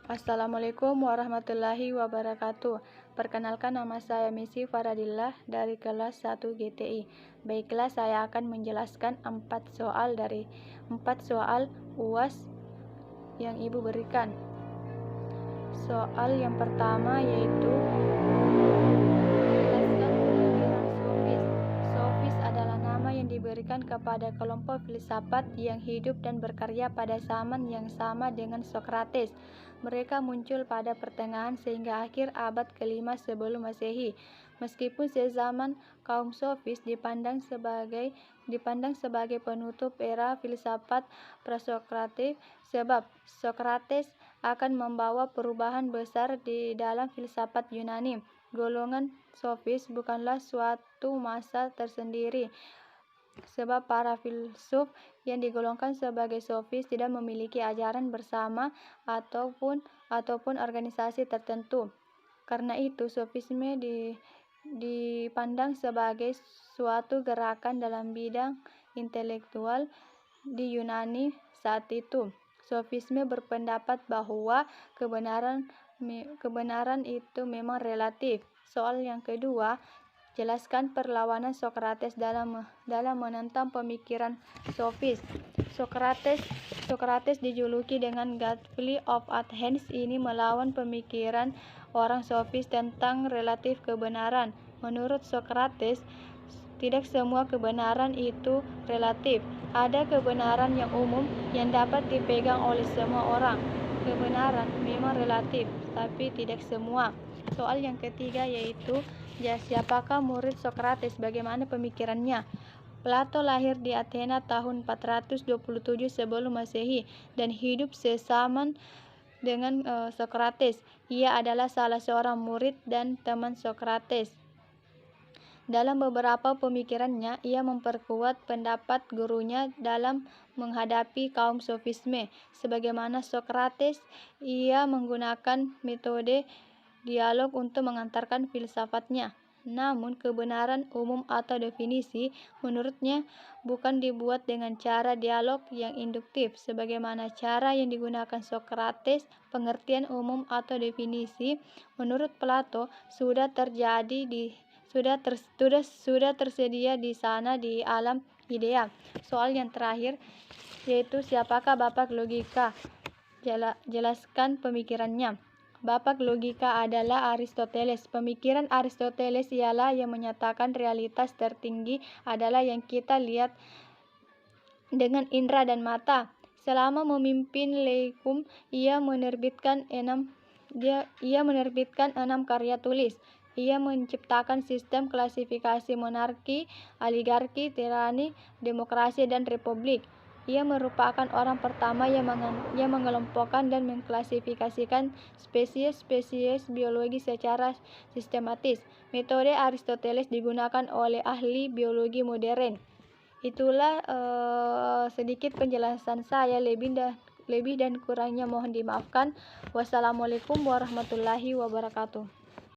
Assalamualaikum warahmatullahi wabarakatuh. Perkenalkan, nama saya Misi Faradillah dari kelas 1 GTI. Baiklah, saya akan menjelaskan 4 soal dari 4 soal UAS yang Ibu berikan. Soal yang pertama yaitu jelaskan pemikiran sofis. Sofis adalah nama yang diberikan kepada kelompok filsafat yang hidup dan berkarya pada zaman yang sama dengan Sokrates. Mereka muncul pada pertengahan sehingga akhir abad ke-5 sebelum Masehi. Meskipun sezaman, kaum sofis dipandang sebagai penutup era filsafat prasokratif, sebab Sokrates akan membawa perubahan besar di dalam filsafat Yunani. Golongan sofis bukanlah suatu masa tersendiri, sebab para filsuf yang digolongkan sebagai sofis tidak memiliki ajaran bersama ataupun organisasi tertentu. Karena itu, sofisme dipandang sebagai suatu gerakan dalam bidang intelektual di Yunani saat itu. Sofisme berpendapat bahwa kebenaran itu memang relatif. Soal yang kedua, jelaskan perlawanan Sokrates dalam menentang pemikiran sofis. Sokrates dijuluki dengan Godfrey of Athens. Ini melawan pemikiran orang sofis tentang relatif kebenaran. Menurut Sokrates, tidak semua kebenaran itu relatif. Ada kebenaran yang umum yang dapat dipegang oleh semua orang. Kebenaran memang relatif, tapi tidak semua. Soal yang ketiga yaitu siapakah murid Sokrates, bagaimana pemikirannya? Plato lahir di Athena tahun 427 sebelum Masehi dan hidup sesaman dengan Sokrates. Ia adalah salah seorang murid dan teman Sokrates. Dalam beberapa pemikirannya, ia memperkuat pendapat gurunya dalam menghadapi kaum sofisme. Sebagaimana Sokrates, ia menggunakan metode dialog untuk mengantarkan filsafatnya. Namun, kebenaran umum atau definisi menurutnya bukan dibuat dengan cara dialog yang induktif. Sebagaimana cara yang digunakan Sokrates, pengertian umum atau definisi menurut Plato sudah tersedia di sana di alam idea. Soal yang terakhir yaitu siapakah bapak logika? Jelaskan pemikirannya. Bapak logika adalah Aristoteles. Pemikiran Aristoteles ialah yang menyatakan realitas tertinggi adalah yang kita lihat dengan indera dan mata. Selama memimpin Laikum, ia menerbitkan 6 karya tulis. Ia menciptakan sistem klasifikasi monarki, oligarki, tirani, demokrasi, dan republik. Ia merupakan orang pertama yang mengelompokkan dan mengklasifikasikan spesies biologi secara sistematis. Metode Aristoteles digunakan oleh ahli biologi modern. Itulah sedikit penjelasan saya. Lebih dan kurangnya mohon dimaafkan. Wassalamualaikum warahmatullahi wabarakatuh.